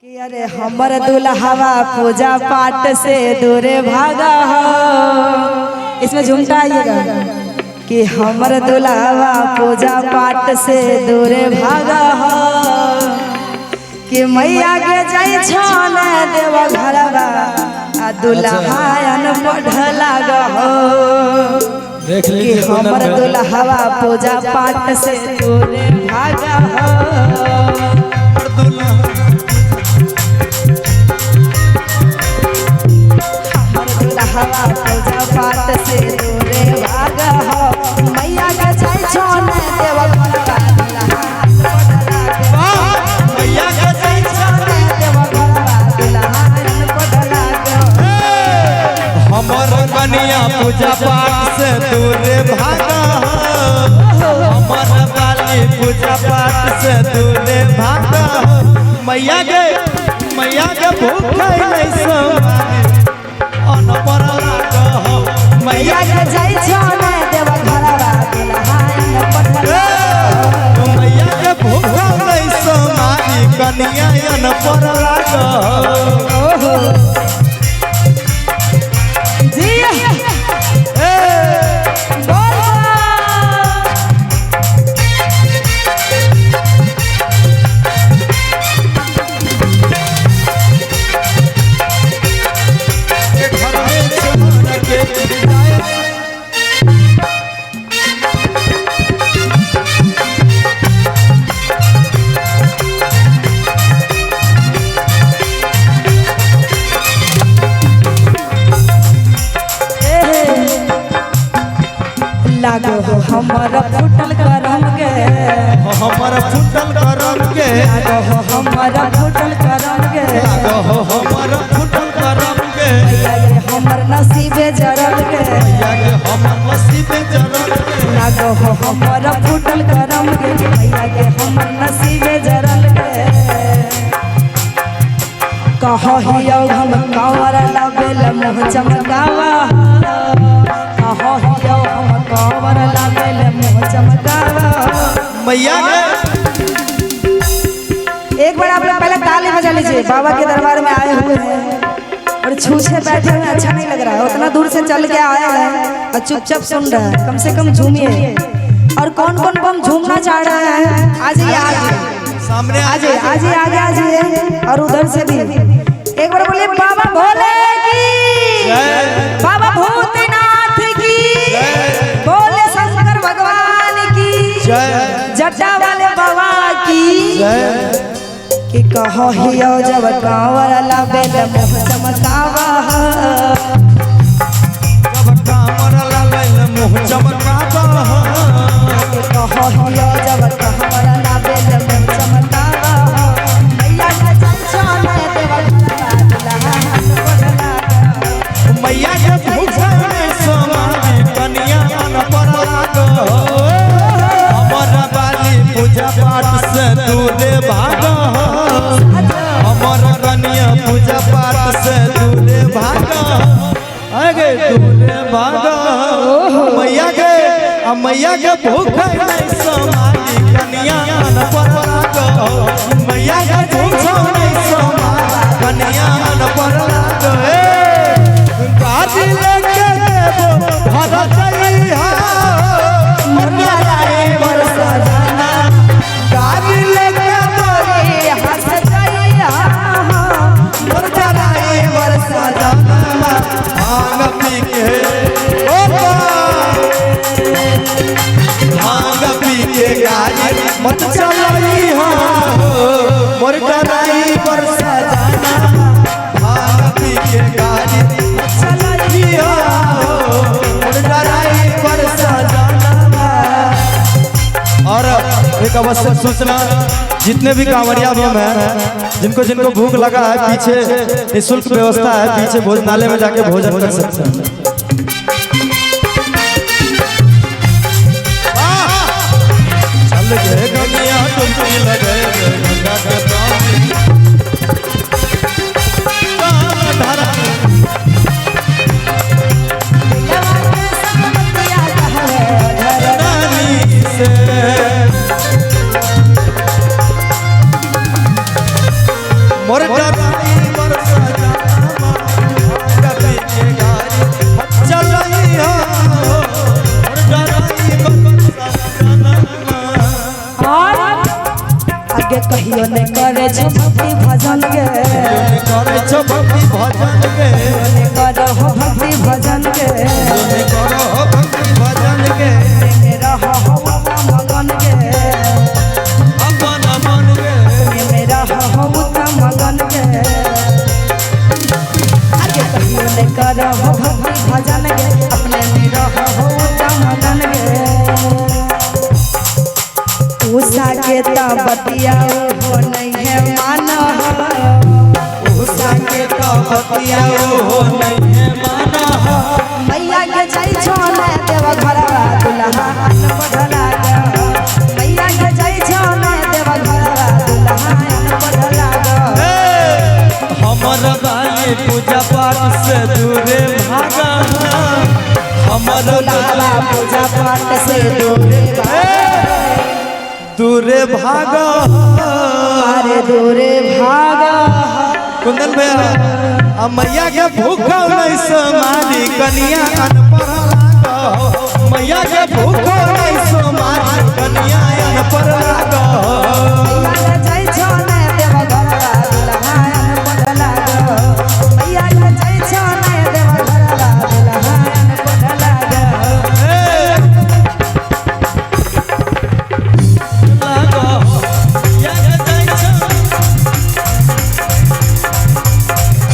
कि अरे हमर दुल्हवा पूजा पाठ से दूरे भागा हो। इसमें झुमटा आइएगा कि हमर दुल्हवा पूजा पाठ से दूरे भागा हो। कि मैया के जाई छन देव घरवा आ दुल्हायन पढ़ लाग हो। कि हमर दुल्हवा पूजा पाठ से दूरे भागा हो। हवा पूजा पाठ से दूरे भाग हो। मैया के जाई छन देव घरवा मैया के जाई छन देव घरवा दुल्हायन पढ़ लाग हो। हमर कन्या पूजा पाठ से दूरे भागा हमर वाली पूजा पाठ से दूरे भागा मैया के भूख नहीं समानी अनपर लाग मैया के जाई छन देव घरवा दुल्हायन पढ़ लाग हो। मैया के भूख नहीं समानी कन्या अनपर लाग जी लागो हो हमर फुटल करम के हमर फुटल करम के लागो हो हमर फुटल करम के लागो हो हमर फुटल करम के मैया के हमर नसीबे जरल के मैया के हमर नसीबे जरल के लागो हो हमर फुटल करम के मैया के हमर नसीबे जरल के कहो हियो हम कांवर लाबेल मुँह चमकावा कहो हियो हम कांवर लाबेल मुँह चमकावा। मैया एक बार आप लोग पहले ताली बजा लीजिए। बाबा के दरबार में आए हुए हैं और छूछे बैठे हुए अच्छा नहीं लग रहा है। उतना दूर से चल के आए हैं और चुपचाप सुन रहे हैं। कम से कम झूमिए। और कौन कौन बम झूमना चाह रहे हैं आज ही सामने आज आगे आज और उधर से भी एक बार बोलिए बाबा भोले की बाबा भूतनाथ की बोले शंकर भगवान की जटा वाले बाबा की कि कहो हियो जब कांवर लाबेल मुँह चमकावा जब कांवर लाबेल मुँह चमकावा कि कहो हियो जब कांवर लाबेल मुँह चमकावा। मैया के जाई छन देव घरवा दुल्हायन पढ़ लाग हो। मैया के भूख नहीं समानी कन्या अनपर लाग हमर वाली पूजा पाठ से दूरे भागा हमर कन्या पूजा पाठ से दूरे भागा आगे दूरे भागा मैया के भूख नहीं समानी कन्या अनपर लाग मैया के भूख नहीं समानी कन्या अनपर लाग गाड़ी लेके देबो भरा चलिहा मनिया रे बरसा जाना गाड़ी लेके तोरे हंस जाइया मुर्गा रे बरसा जाना भांग पी के ओ भांग पी के गाड़ी मत चलइहा मुर्गा रे बरसा जाना भांग पी के गाड़ी मत चलइहा मुर्गा रे बरसा जाना। और एक आवश्यक सूचना जितने भी कांवरिया बम हैं जिनको जिनको भूख लगा है पीछे निःशुल्क व्यवस्था है पीछे भोजनालय में जाके भोजन कर सकते हैं। चल गए गनिया डुबकी लगे गंगा के पानी धारा रानी से मोर डराई बरसा जाना भांग पी के गाड़ी मत चलई हो मोर डराई बरसा जाना। और आगे कहियो ने करे जो भक्ति भजन के करे छो भक्ति भजन के ने करो हो भक्ति भजन के करो भक्ति भजन के मेरा हो मगन के अपन मन के मेरा हो मगन के आगे कहियो ने करो हो भक्ति भजन के अपने मेरा हो मगन के उषा के बतिया हो नहीं है माना उषा के बतिया हो नहीं है माना मैया के जय छोने देव घरवा दुल्हा अन बढ़ला ग मैया के जय छोने देव घरवा दुल्हा अन बढ़ला ग हमर बाली पूजा पाठ से दूरे भागा हमर दुल्हा पूजा पाठ से दूरे दूरे भागा अरे दूरे भागा कुंदन भैया मैया के भूखा नहीं समानी कनिया अनपढ़ लागा मैया के भूखा